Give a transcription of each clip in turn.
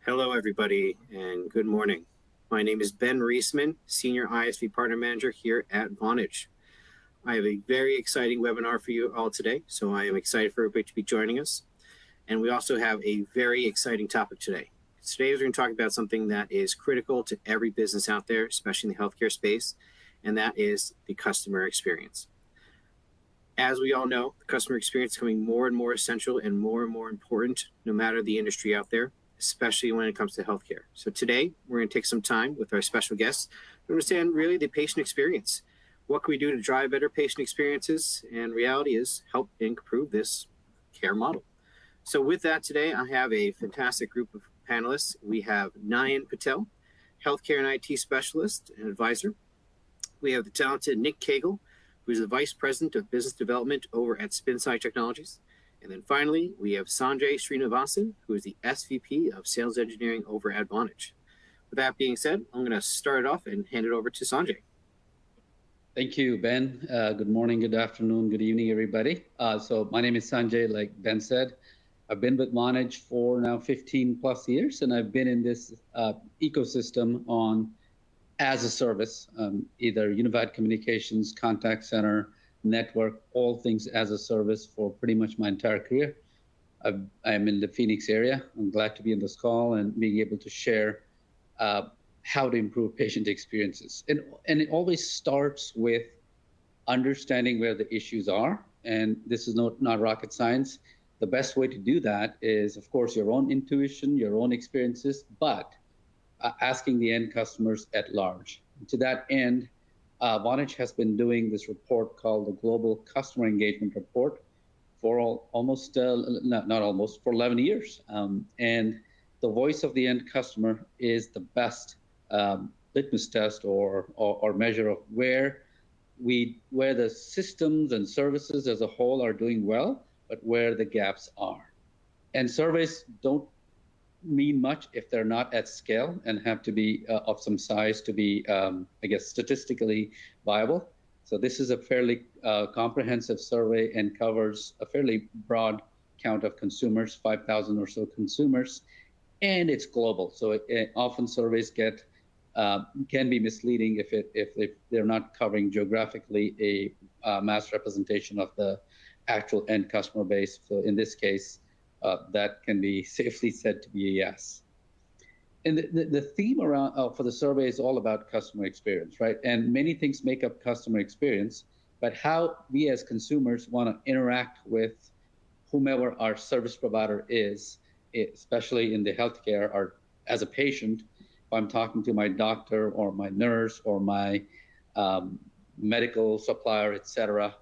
Hello, everybody, and good morning. My name is Ben Roesemann, Senior ISV Partner Manager here at Vonage. I have a very exciting webinar for you all today, so I am excited for everybody to be joining us. And we also have a very exciting topic today. Today, we're going to talk about something that is critical to every business out there, especially in the healthcare space, and that is the customer experience. As we all know, the customer experience is becoming more and more essential and more important, no matter the industry out there, especially when it comes to healthcare. So today, we're going to take some time with our special guests to understand really the patient experience. What can we do to drive better patient experiences? And reality is help improve this care model. So with that today, I have a fantastic group of panelists. We have Nayan Patel, healthcare and IT specialist and advisor. We have the talented Nick Kagal, who is the Vice President of Business Development over at SpinSci Technologies. And then finally, we have Sanjay Srinivasan, who is the SVP of Sales Engineering over at Vonage. With that being said, I'm going to start it off and hand it over to Sanjay. Thank you, Ben. Good morning, good afternoon, good evening, everybody. So my name is Sanjay, like Ben said. I've been with Vonage for now 15 plus years, and I've been in this ecosystem on as a service, either unified communications, contact center, network, all things as a service for pretty much my entire career. I'm in the Phoenix area. I'm glad to be in this call and being able to share how to improve patient experiences. And it always starts with understanding where the issues are. And this is not rocket science. The best way to do that is, of course, your own intuition, your own experiences, but asking the end customers at large. To that end, Vonage has been doing this report called the Global Customer Engagement Report for for 11 years. And the voice of the end customer is the best litmus test or measure of where the systems and services as a whole are doing well, but where the gaps are. And surveys don't mean much if they're not at scale and have to be of some size to be, statistically viable. So this is a fairly comprehensive survey and covers a fairly broad count of consumers, 5,000 or so consumers, and it's global. So often surveys can be misleading if they're not covering geographically a mass representation of the actual end customer base. So in this case, that can be safely said to be a yes. And the theme around for the survey is all about customer experience, right? And many things make up customer experience, but how we as consumers want to interact with whomever our service provider is, especially in the healthcare, or as a patient, if I'm talking to my doctor or my nurse or my medical supplier, et cetera,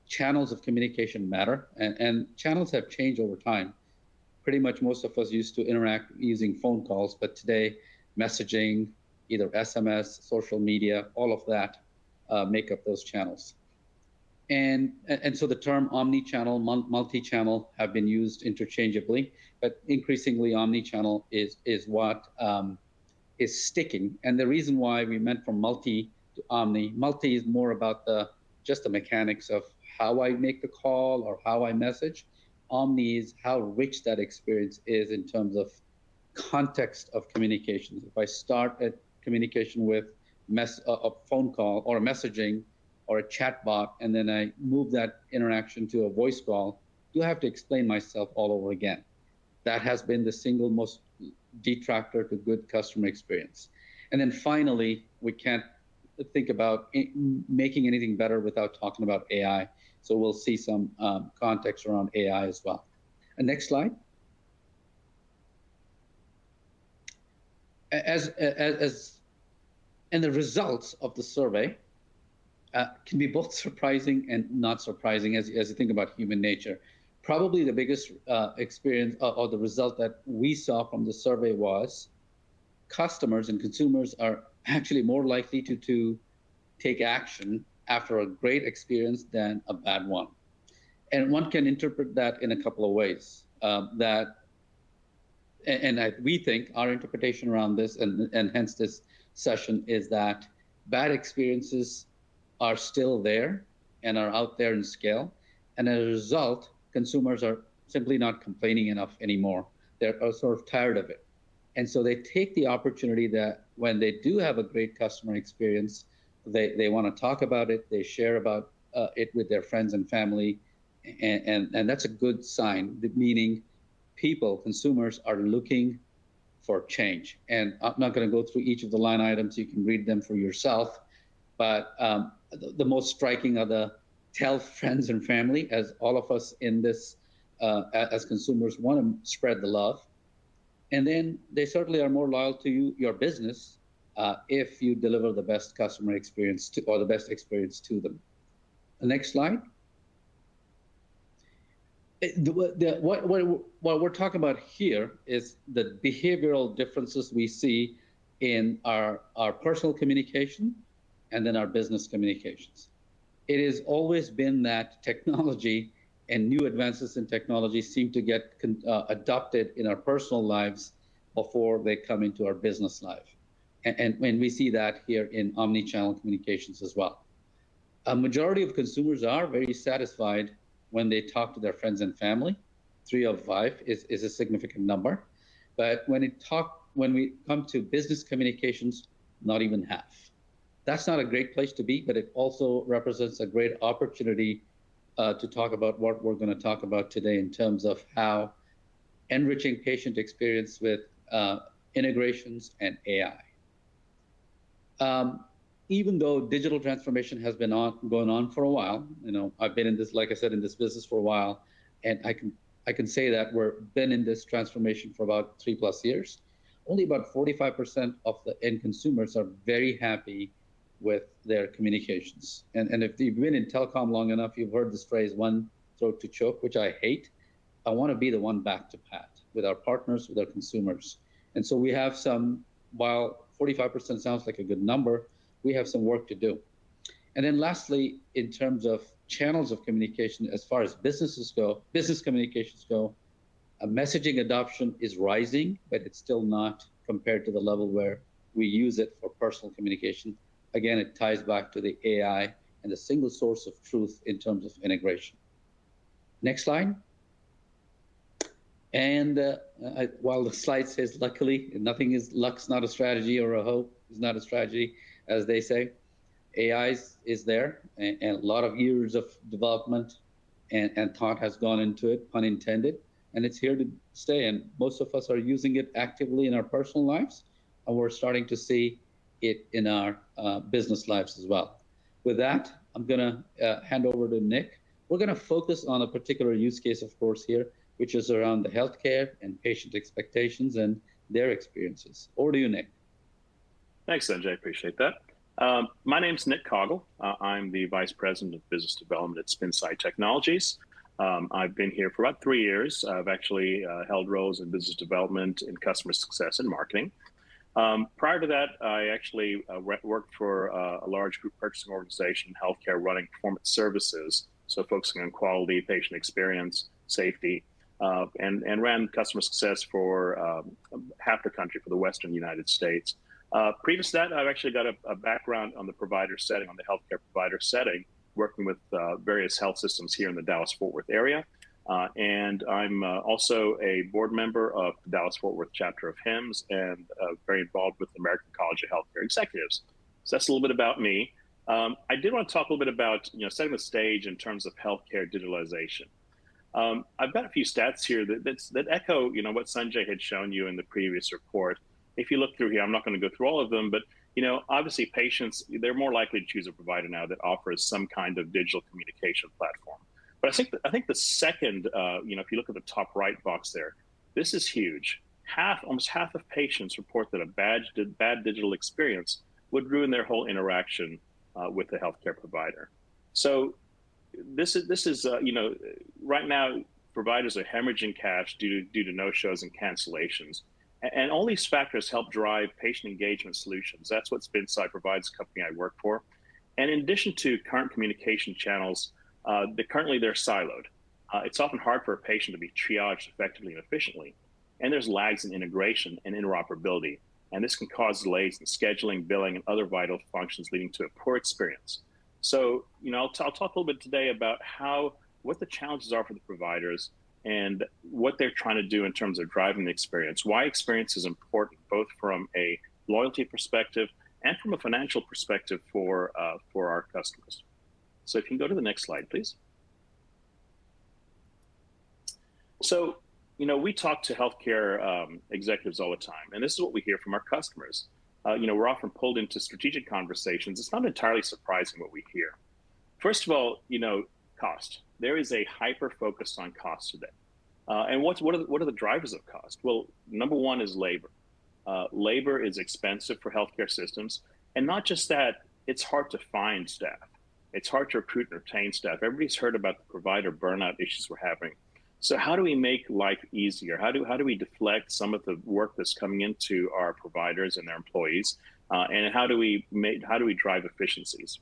channels of communication matter, and channels have changed over time. Pretty much most of us used to interact using phone calls, but today messaging, either SMS, social media, all of that make up those channels. And so the term omni-channel, multi-channel have been used interchangeably, but increasingly omni-channel is what is sticking. And the reason why we went from multi to omni is more about just the mechanics of how I make the call or how I message. Omni is how rich that experience is in terms of context of communications. If I start a communication with a phone call or a messaging or a chat bot, and then I move that interaction to a voice call, do I have to explain myself all over again? That has been the single most detractor to good customer experience. And then finally, we can't think about making anything better without talking about AI. So we'll see some context around AI as well. And next slide. And the results of the survey can be both surprising and not surprising as you think about human nature. Probably the biggest experience or the result that we saw from the survey was customers and consumers are actually more likely to take action after a great experience than a bad one. And one can interpret that in a couple of ways. We think our interpretation around this, and hence this session, is that bad experiences are still there and are out there in scale. And as a result, consumers are simply not complaining enough anymore. They're sort of tired of it. And so they take the opportunity that when they do have a great customer experience, they want to talk about it, they share about it with their friends and family, and that's a good sign, meaning people, consumers, are looking for change. And I'm not going to go through each of the line items, you can read them for yourself, but the most striking are the tell friends and family, as all of us in this, as consumers, want to spread the love. And then they certainly are more loyal to you, your business, if you deliver the best customer experience to, or the best experience to them. The next slide. What we're talking about here is the behavioral differences we see in our personal communication and then our business communications. It has always been that technology and new advances in technology seem to get adopted in our personal lives before they come into our business life. And we see that here in omni-channel communications as well. A majority of consumers are very satisfied when they talk to their friends and family. 3 of 5 is a significant number. But when we come to business communications, not even half. That's not a great place to be, but it also represents a great opportunity to talk about what we're going to talk about today in terms of how enriching patient experience with integrations and AI. Even though digital transformation has been going on for a while, I've been in this, like I said, in this business for a while, and I can say that we've been in this transformation for about 3+ years. Only about 45% of the end consumers are very happy with their communications. And if you've been in telecom long enough, you've heard this phrase, one throat to choke, which I hate. I want to be the one back to pat with our partners, with our consumers. And so we have while 45% sounds like a good number, we have some work to do. And then lastly, in terms of channels of communication, as far as business communications go, messaging adoption is rising, but it's still not compared to the level where we use it for personal communication. Again, it ties back to the AI and the single source of truth in terms of integration. Next slide. And while the slide says luckily, luck's not a strategy, or a hope is not a strategy, as they say, AI is there, and a lot of years of development and thought has gone into it, pun intended, and it's here to stay. And most of us are using it actively in our personal lives, and we're starting to see it in our business lives as well. With that, I'm going to hand over to Nick. We're going to focus on a particular use case, of course, here, which is around the healthcare and patient expectations and their experiences. Over to you, Nick. Thanks, Sanjay. Appreciate that. My name's Nick Kagal. I'm the Vice President of Business Development at SpinSci Technologies. I've been here for about 3 years. I've actually held roles in business development, in customer success, and marketing. Prior to that, I actually worked for a large group purchasing organization, healthcare, running performance services, so focusing on quality, patient experience, safety, and ran customer success for half the country, for the Western United States. Previous to that, I've actually got a background on the provider setting, on the healthcare provider setting, working with various health systems here in the Dallas-Fort Worth area. And I'm also a board member of the Dallas-Fort Worth chapter of HIMSS, and very involved with the American College of Healthcare Executives. So that's a little bit about me. I did want to talk a little bit about, setting the stage in terms of healthcare digitalization. I've got a few stats here that echo, what Sanjay had shown you in the previous report. If you look through here, I'm not going to go through all of them, but obviously patients, they're more likely to choose a provider now that offers some kind of digital communication platform. But I think the second, if you look at the top right box there, this is huge. Almost half of patients report that a bad digital experience would ruin their whole interaction with the healthcare provider. So this is right now providers are hemorrhaging cash due to no-shows and cancellations. And all these factors help drive patient engagement solutions. That's what SpinSci provides, the company I work for. And in addition to current communication channels, currently they're siloed. It's often hard for a patient to be triaged effectively and efficiently. And there's lags in integration and interoperability. And this can cause delays in scheduling, billing, and other vital functions, leading to a poor experience. So, I'll talk a little bit today about what the challenges are for the providers and what they're trying to do in terms of driving the experience, why experience is important, both from a loyalty perspective and from a financial perspective for our customers. So if you can go to the next slide, please. So, we talk to healthcare executives all the time, and this is what we hear from our customers. We're often pulled into strategic conversations. It's not entirely surprising what we hear. First of all, cost. There is a hyper focus on cost today. And what are the drivers of cost? Well, number one is labor. Labor is expensive for healthcare systems. And not just that, it's hard to find staff. It's hard to recruit and retain staff. Everybody's heard about the provider burnout issues we're having. So how do we make life easier? How do we deflect some of the work that's coming into our providers and their employees? And how do we drive efficiencies?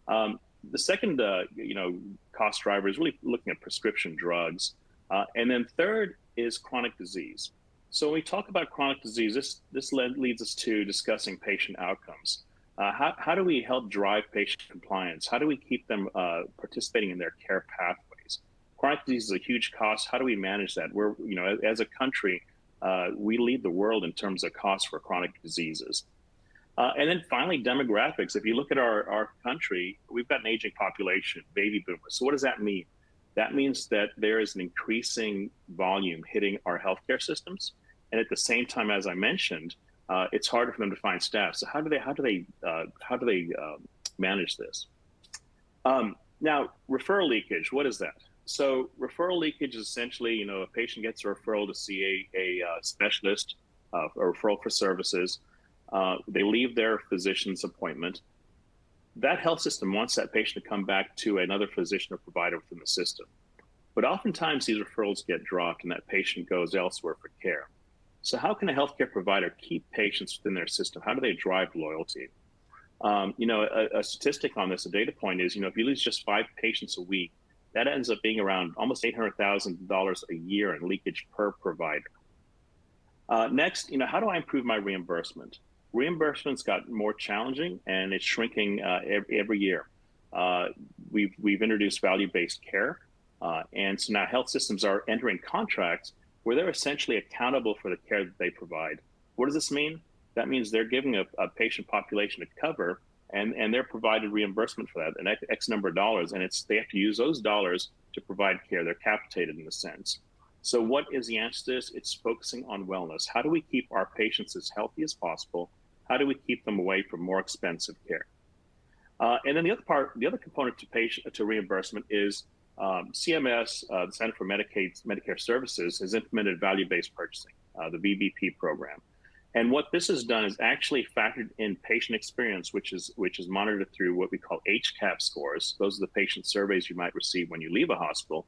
The second, cost driver is really looking at prescription drugs. And then third is chronic disease. So when we talk about chronic disease, this leads us to discussing patient outcomes. How do we help drive patient compliance? How do we keep them participating in their care pathways? Chronic disease is a huge cost. How do we manage that? We're, as a country, we lead the world in terms of costs for chronic diseases. And then finally, demographics. If you look at our country, we've got an aging population, baby boomers. So what does that mean? That means that there is an increasing volume hitting our healthcare systems. And at the same time, as I mentioned, it's harder for them to find staff. So how do they manage this? Now, referral leakage, what is that? So referral leakage is essentially, a patient gets a referral to see a specialist, a referral for services. They leave their physician's appointment. That health system wants that patient to come back to another physician or provider within the system. But oftentimes these referrals get dropped and that patient goes elsewhere for care. So how can a healthcare provider keep patients within their system? How do they drive loyalty? A statistic on this, a data point is, if you lose just 5 patients a week, that ends up being around almost $800,000 a year in leakage per provider. Next, how do I improve my reimbursement? Reimbursement's got more challenging and it's shrinking every year. We've introduced value-based care. And so now health systems are entering contracts where they're essentially accountable for the care that they provide. What does this mean? That means they're giving a patient population to cover, and they're provided reimbursement for that, an X number of dollars, and they have to use those dollars to provide care. They're capitated in a sense. So what is the answer to this? It's focusing on wellness. How do we keep our patients as healthy as possible? How do we keep them away from more expensive care? And then the other component to reimbursement is CMS, the Center for Medicare Services, has implemented value-based purchasing, the VBP program. And what this has done is actually factored in patient experience, which is monitored through what we call HCAP scores. Those are the patient surveys you might receive when you leave a hospital.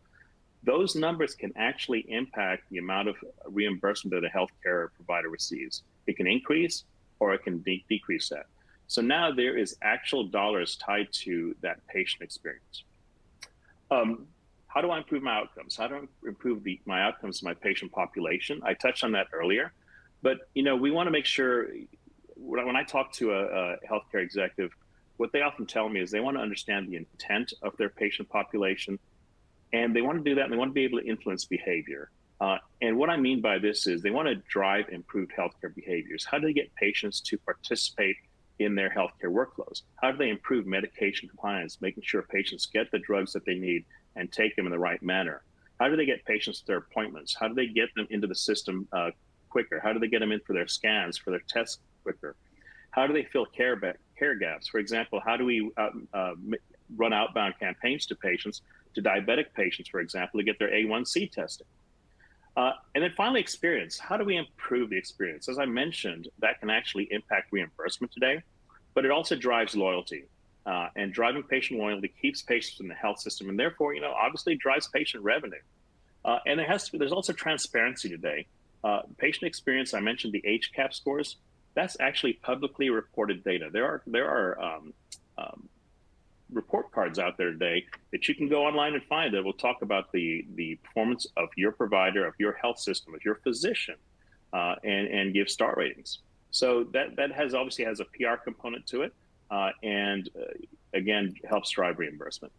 Those numbers can actually impact the amount of reimbursement that a healthcare provider receives. It can increase or it can decrease that. So now there is actual dollars tied to that patient experience. How do I improve my outcomes? How do I improve my outcomes to my patient population? I touched on that earlier, but we want to make sure, when I talk to a healthcare executive, what they often tell me is they want to understand the intent of their patient population, and they want to do that, and they want to be able to influence behavior. And what I mean by this is they want to drive improved healthcare behaviors. How do they get patients to participate in their healthcare workflows? How do they improve medication compliance, making sure patients get the drugs that they need and take them in the right manner? How do they get patients to their appointments? How do they get them into the system quicker? How do they get them in for their scans, for their tests quicker? How do they fill care gaps? For example, how do we run outbound campaigns to patients, to diabetic patients, for example, to get their A1C testing? And then finally, experience. How do we improve the experience? As I mentioned, that can actually impact reimbursement today, but it also drives loyalty. And driving patient loyalty keeps patients in the health system, and therefore, obviously drives patient revenue. And there's also transparency today. Patient experience, I mentioned the HCAP scores. That's actually publicly reported data. There are report cards out there today that you can go online and find that will talk about the performance of your provider, of your health system, of your physician, and give star ratings. So that obviously has a PR component to it, and again, helps drive reimbursement.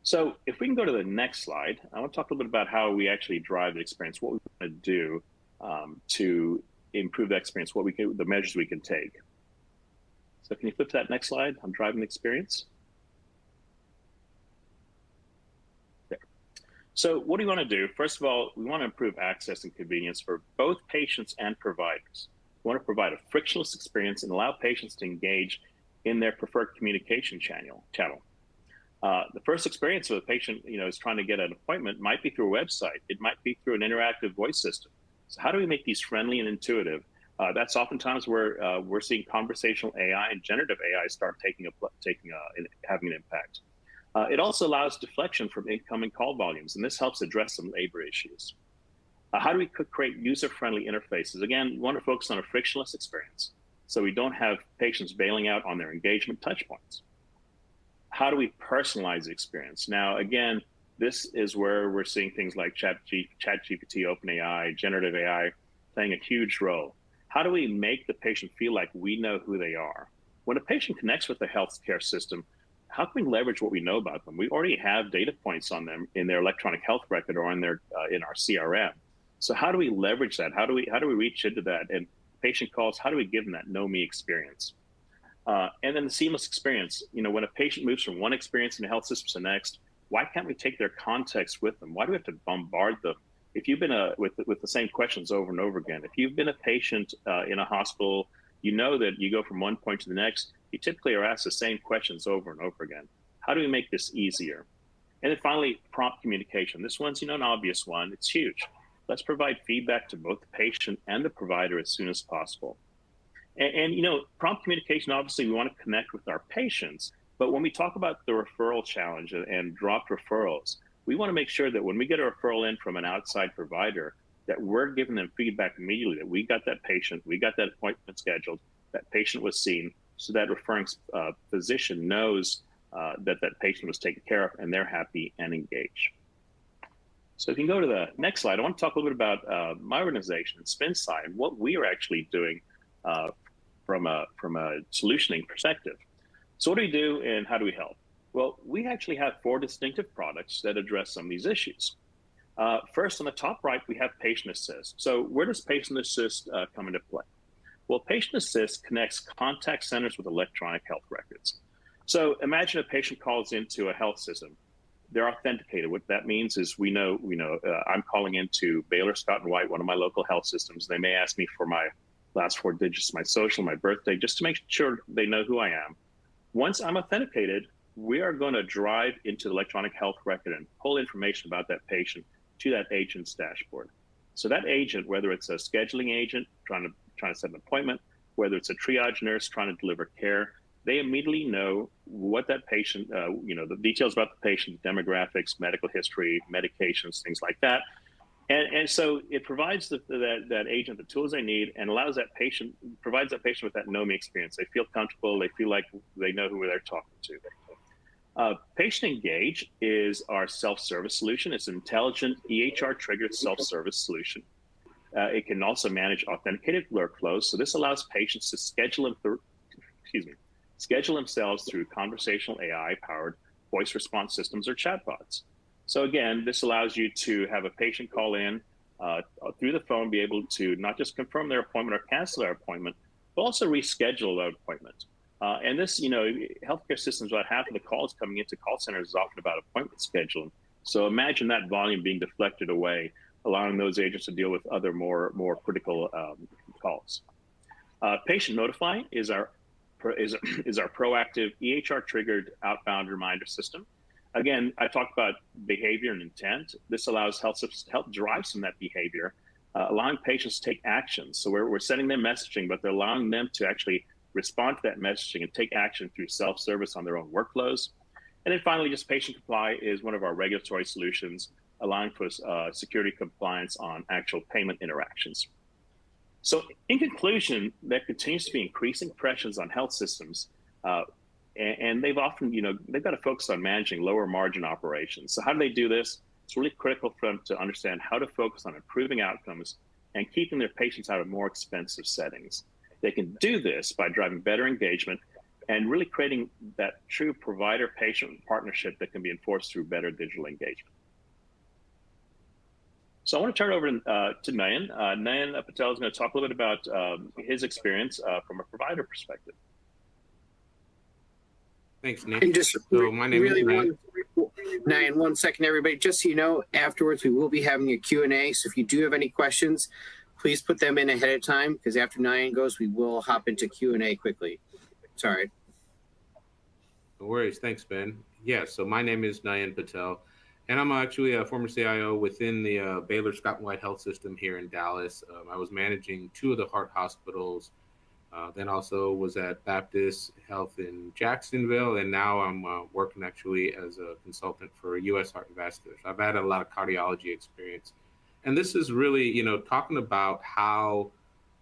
So if we can go to the next slide, I want to talk a little bit about how we actually drive the experience, what we want to do to improve the experience, the measures we can take. So can you flip to that next slide? I'm driving the experience. There. So what do we want to do? First of all, we want to improve access and convenience for both patients and providers. We want to provide a frictionless experience and allow patients to engage in their preferred communication channel. The first experience of a patient, is trying to get an appointment might be through a website. It might be through an interactive voice system. So how do we make these friendly and intuitive? That's oftentimes where we're seeing conversational AI and generative AI start having an impact. It also allows deflection from incoming call volumes, and this helps address some labor issues. How do we create user-friendly interfaces? Again, we want to focus on a frictionless experience, so we don't have patients bailing out on their engagement touchpoints. How do we personalize the experience? Now, again, this is where we're seeing things like ChatGPT, OpenAI, generative AI playing a huge role. How do we make the patient feel like we know who they are? When a patient connects with the healthcare system, how can we leverage what we know about them? We already have data points on them in their electronic health record or in our CRM. So how do we leverage that? How do we reach into that? And patient calls, how do we give them that know me experience? And then the seamless experience. When a patient moves from one experience in the health system to the next, why can't we take their context with them? Why do we have to bombard them? If you've been with the same questions over and over again, if you've been a patient in a hospital, you know that you go from one point to the next, you typically are asked the same questions over and over again. How do we make this easier? And then finally, prompt communication. This one's an obvious one. It's huge. Let's provide feedback to both the patient and the provider as soon as possible. And prompt communication, obviously we want to connect with our patients, but when we talk about the referral challenge and dropped referrals, we want to make sure that when we get a referral in from an outside provider, that we're giving them feedback immediately, that we got that patient, we got that appointment scheduled, that patient was seen, so that referring physician knows that patient was taken care of and they're happy and engaged. So if you can go to the next slide, I want to talk a little bit about my organization, SpinSci, and what we are actually doing from a solutioning perspective. So what do we do and how do we help? Well, we actually have 4 distinctive products that address some of these issues. First, on the top right, we have Patient Assist. So where does Patient Assist come into play? Well, Patient Assist connects contact centers with electronic health records. So imagine a patient calls into a health system. They're authenticated. What that means is we know I'm calling into Baylor Scott and White, one of my local health systems. They may ask me for my last 4 digits, my social, my birthday, just to make sure they know who I am. Once I'm authenticated, we are going to drive into the electronic health record and pull information about that patient to that agent's dashboard. So that agent, whether it's a scheduling agent trying to set an appointment, whether it's a triage nurse trying to deliver care, they immediately know what that patient, the details about the patient, demographics, medical history, medications, things like that. And so it provides that agent the tools they need and provides that patient with that know me experience. They feel comfortable. They feel like they know who they're talking to. Patient Engage is our self-service solution. It's an intelligent EHR-triggered self-service solution. It can also manage authenticated workflows. So this allows patients to schedule themselves through conversational AI-powered voice response systems or chatbots. So again, this allows you to have a patient call in through the phone, be able to not just confirm their appointment or cancel their appointment, but also reschedule that appointment. And this, healthcare systems, about half of the calls coming into call centers is often about appointment scheduling. So imagine that volume being deflected away, allowing those agents to deal with other more critical calls. Patient Notify is our proactive EHR-triggered outbound reminder system. Again, I talked about behavior and intent. This allows help drive some of that behavior, allowing patients to take action. So we're sending them messaging, but they're allowing them to actually respond to that messaging and take action through self-service on their own workflows. And then finally, just Patient Comply is one of our regulatory solutions, allowing for security compliance on actual payment interactions. So in conclusion, there continues to be increasing pressures on health systems, and they've often, they've got to focus on managing lower margin operations. So how do they do this? It's really critical for them to understand how to focus on improving outcomes and keeping their patients out of more expensive settings. They can do this by driving better engagement and really creating that true provider-patient partnership that can be enforced through better digital engagement. So I want to turn it over to Nayan. Nayan Patel is going to talk a little bit about his experience from a provider perspective. Thanks, Nick. And just so my name is Nayan. 1 second, everybody. Just so you know, afterwards we will be having a Q&A. So if you do have any questions, please put them in ahead of time, because after Nayan goes, we will hop into Q&A quickly. Sorry. No worries. Thanks, Ben. Yeah, so my name is Nayan Patel, and I'm actually a former CIO within the Baylor Scott & White Health System here in Dallas. I was managing 2 of the heart hospitals, then also was at Baptist Health in Jacksonville, and now I'm working actually as a consultant for U.S. Heart and Vascular. So I've had a lot of cardiology experience. And this is really, talking about how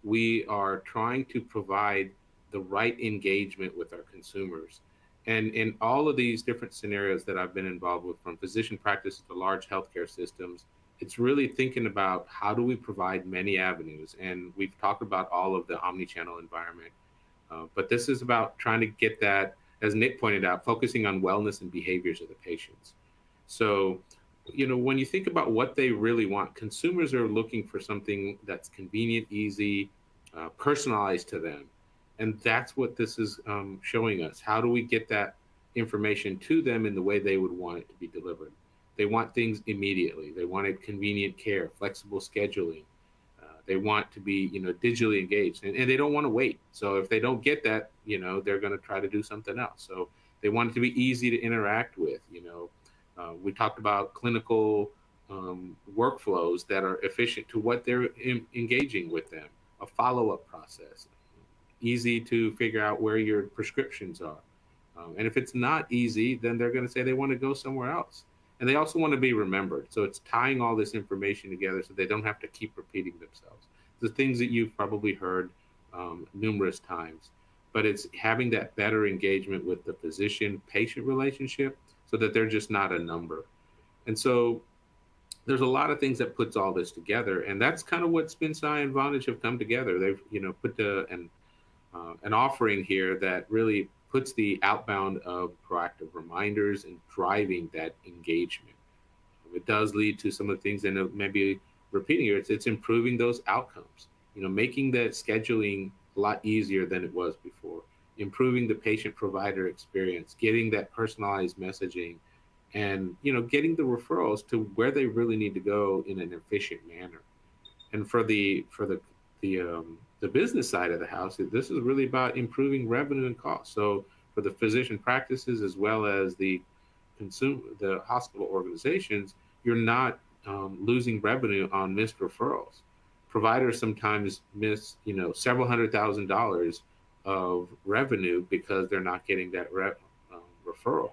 we are trying to provide the right engagement with our consumers. And in all of these different scenarios that I've been involved with, from physician practice to large healthcare systems, it's really thinking about how do we provide many avenues. And we've talked about all of the omni-channel environment. But this is about trying to get that, as Nick pointed out, focusing on wellness and behaviors of the patients. So, when you think about what they really want, consumers are looking for something that's convenient, easy, personalized to them. And that's what this is showing us. How do we get that information to them in the way they would want it to be delivered? They want things immediately. They wanted convenient care, flexible scheduling. They want to be, digitally engaged, and they don't want to wait. So if they don't get that, they're going to try to do something else. So they want it to be easy to interact with. We talked about clinical workflows that are efficient to what they're engaging with them, a follow-up process, easy to figure out where your prescriptions are. And if it's not easy, then they're going to say they want to go somewhere else. And they also want to be remembered. So it's tying all this information together so they don't have to keep repeating themselves. The things that you've probably heard numerous times, but it's having that better engagement with the physician-patient relationship so that they're just not a number. And so there's a lot of things that puts all this together. And that's kind of what SpinSci and Vonage have come together. They've, put an offering here that really puts the outbound of proactive reminders and driving that engagement. It does lead to some of the things, and maybe repeating here, it's improving those outcomes, making that scheduling a lot easier than it was before, improving the patient provider experience, getting that personalized messaging, and, getting the referrals to where they really need to go in an efficient manner. And for the business side of the house, this is really about improving revenue and cost. So for the physician practices as well as the hospital organizations, you're not losing revenue on missed referrals. Providers sometimes miss, several $100,000 of revenue because they're not getting that referral.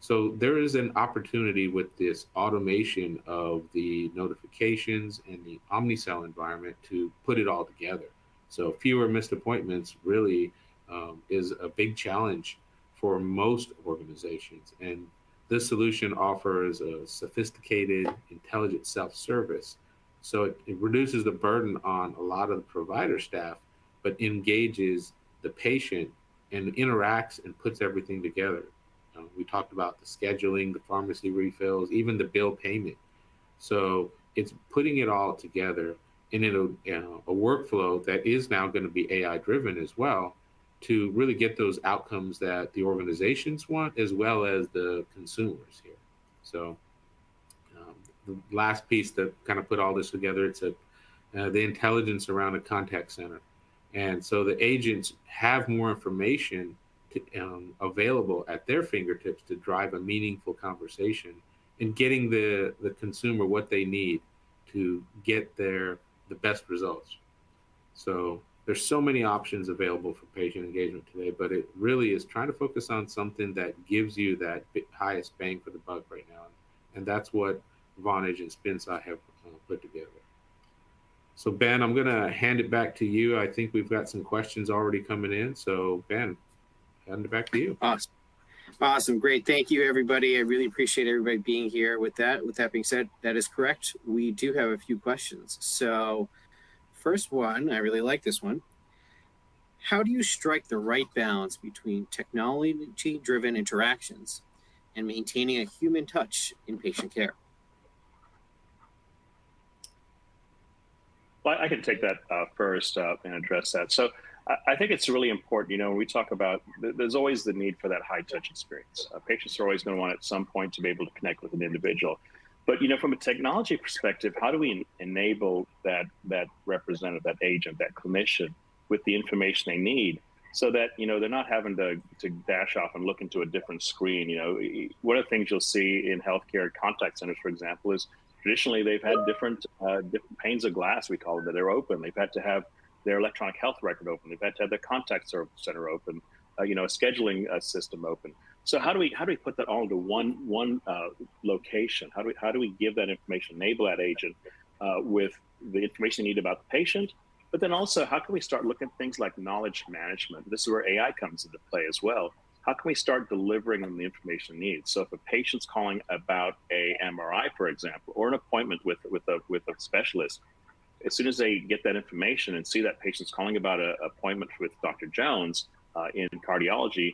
So there is an opportunity with this automation of the notifications and the omnicell environment to put it all together. So fewer missed appointments really is a big challenge for most organizations. And this solution offers a sophisticated, intelligent self-service. So it reduces the burden on a lot of the provider staff, but engages the patient and interacts and puts everything together. We talked about the scheduling, the pharmacy refills, even the bill payment. So it's putting it all together in a workflow that is now going to be AI driven as well, to really get those outcomes that the organizations want as well as the consumers here. So the last piece that kind of put all this together, it's the intelligence around a contact center. And so the agents have more information available at their fingertips to drive a meaningful conversation and getting the consumer what they need to get the best results. So there's so many options available for patient engagement today, but it really is trying to focus on something that gives you that highest bang for the buck right now. And that's what Vonage and SpinSci have put together. So Ben, I'm going to hand it back to you. I think we've got some questions already coming in. So Ben, hand it back to you. Awesome. Great. Thank you, everybody. I really appreciate everybody being here. With that being said, that is correct. We do have a few questions. So first one, I really like this one. how do you strike the right balance between technology-driven interactions and maintaining a human touch in patient care? Well, I can take that first and address that. So I think it's really important, when we talk about, there's always the need for that high touch experience. Patients are always going to want at some point to be able to connect with an individual. But, from a technology perspective, how do we enable that representative, that agent, that clinician with the information they need so that, they're not having to dash off and look into a different screen? One of the things you'll see in healthcare contact centers, for example, is traditionally they've had different panes of glass, we call it, that are open. They've had to have their electronic health record open. They've had to have their contact center open, a scheduling system open. So how do we put that all into one location? How do we give that information, enable that agent with the information they need about the patient? But then also, how can we start looking at things like knowledge management? This is where AI comes into play as well. How can we start delivering them the information they need? So if a patient's calling about a MRI, for example, or an appointment with a specialist, as soon as they get that information and see that patient's calling about an appointment with Dr. Jones in cardiology,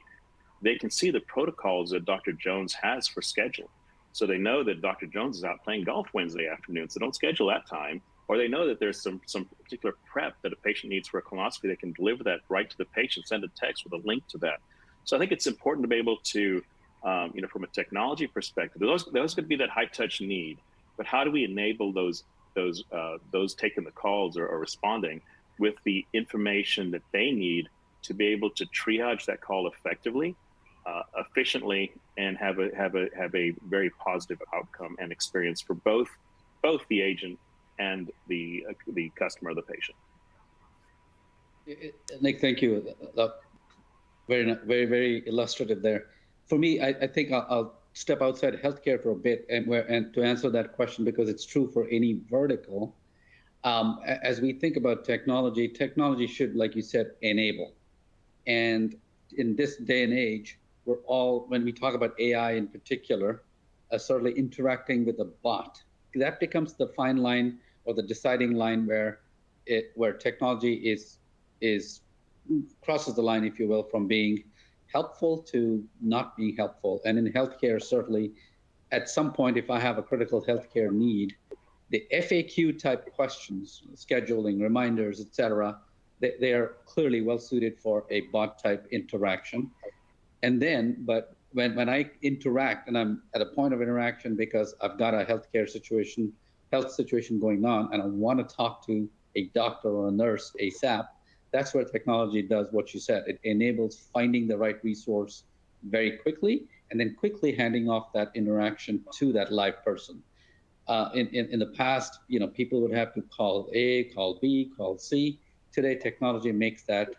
they can see the protocols that Dr. Jones has for scheduling. So they know that Dr. Jones is out playing golf Wednesday afternoon, so don't schedule that time. Or they know that there's some particular prep that a patient needs for a colonoscopy. They can deliver that right to the patient, send a text with a link to that. So I think it's important to be able to, from a technology perspective, there's going to be that high touch need, but how do we enable those taking the calls or responding with the information that they need to be able to triage that call effectively, efficiently, and have a very positive outcome and experience for both the agent and the customer or the patient. Nick, thank you. Very, very, very illustrative there. For me, I think I'll step outside healthcare for a bit and to answer that question, because it's true for any vertical. As we think about technology should, like you said, enable. And in this day and age, when we talk about AI in particular, certainly interacting with a bot, that becomes the fine line or the deciding line where technology is crosses the line, if you will, from being helpful to not being helpful. And in healthcare, certainly, at some point, if I have a critical healthcare need, the FAQ type questions, scheduling, reminders, etc., they are clearly well suited for a bot type interaction. And then, but when I interact and I'm at a point of interaction because I've got a health situation going on, and I want to talk to a doctor or a nurse ASAP, that's where technology does what you said. It enables finding the right resource very quickly, and then quickly handing off that interaction to that live person. In the past, people would have to call A, call B, call C. Today, technology makes that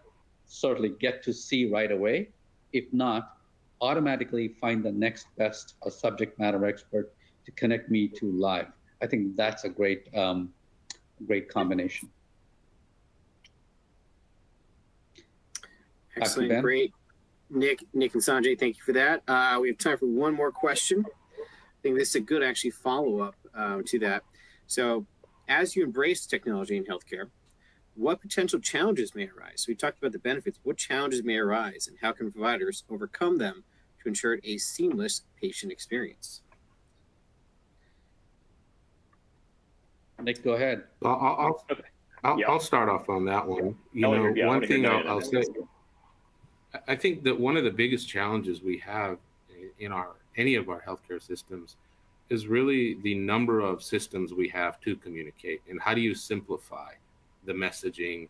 certainly get to C right away. If not, automatically find the next best subject matter expert to connect me to live. I think that's a great combination. Excellent, great. Nick and Sanjay, thank you for that. We have time for one more question. I think this is a good actually follow-up to that. So as you embrace technology in healthcare, what potential challenges may arise? We talked about the benefits. What challenges may arise, and how can providers overcome them to ensure a seamless patient experience? Nick, go ahead. I'll start off on that one. One thing I'll say, I think that one of the biggest challenges we have in any of our healthcare systems is really the number of systems we have to communicate, and how do you simplify the messaging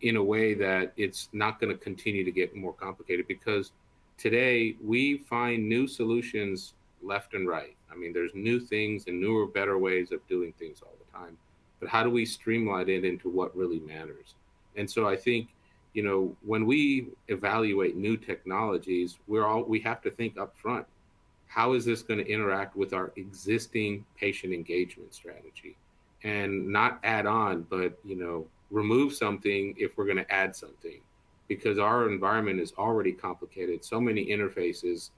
in a way that it's not going to continue to get more complicated, because today we find new solutions left and right. I mean, there's new things and newer, better ways of doing things all the time, but how do we streamline it into what really matters? And so I think, when we evaluate new technologies, we have to think up front, how is this going to interact with our existing patient engagement strategy? And not add on, but remove something if we're going to add something, because our environment is already complicated, so many interfaces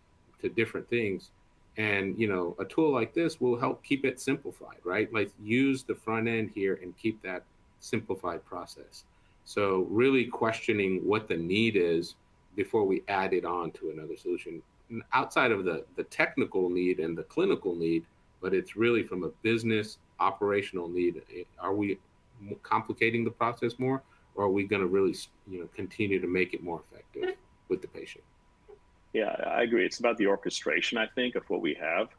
to different things. And a tool like this will help keep it simplified, right? Like, use the front end here and keep that simplified process. So really questioning what the need is before we add it on to another solution. Outside of the technical need and the clinical need, but it's really from a business operational need. Are we complicating the process more, or are we going to really, continue to make it more effective with the patient? Yeah, I agree. It's about the orchestration, I think, of what we have.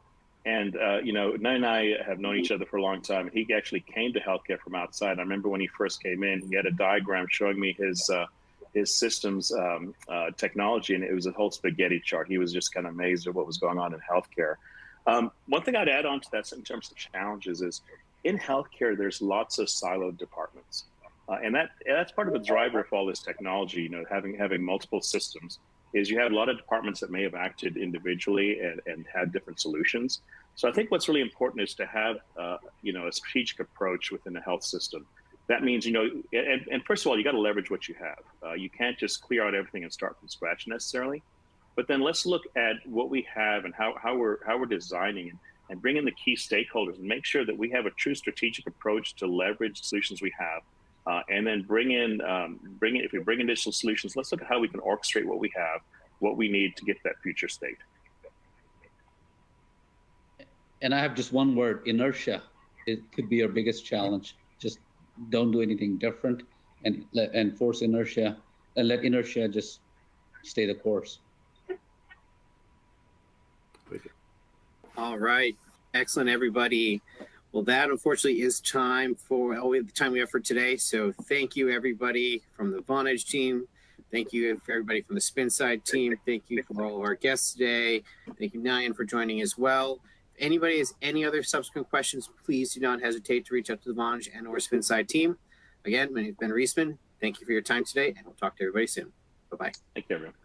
And, Nayan and I have known each other for a long time. He actually came to healthcare from outside. I remember when he first came in, he had a diagram showing me his systems technology, and it was a whole spaghetti chart. He was just kind of amazed at what was going on in healthcare. One thing I'd add on to that in terms of challenges is in healthcare, there's lots of siloed departments. And that's part of the driver of all this technology, having multiple systems, is you have a lot of departments that may have acted individually and had different solutions. So I think what's really important is to have, a strategic approach within the health system. That means, and first of all, you got to leverage what you have. You can't just clear out everything and start from scratch necessarily. But then let's look at what we have and how we're designing and bring in the key stakeholders and make sure that we have a true strategic approach to leverage solutions we have. And then if we bring in additional solutions, let's look at how we can orchestrate what we have, what we need to get to that future state. And I have just one word: inertia. It could be our biggest challenge. Just don't do anything different and force inertia and let inertia just stay the course. All right. Excellent, everybody. Well, that unfortunately is time for all the time we have for today. So thank you, everybody from the Vonage team. Thank you for everybody from the SpinSci team. Thank you for all of our guests today. Thank you, Nayan, for joining as well. If anybody has any other subsequent questions, please do not hesitate to reach out to the Vonage and or SpinSci team. Again, my name is Ben Roesemann. Thank you for your time today, and we'll talk to everybody soon. Bye-bye. Thank you, everyone.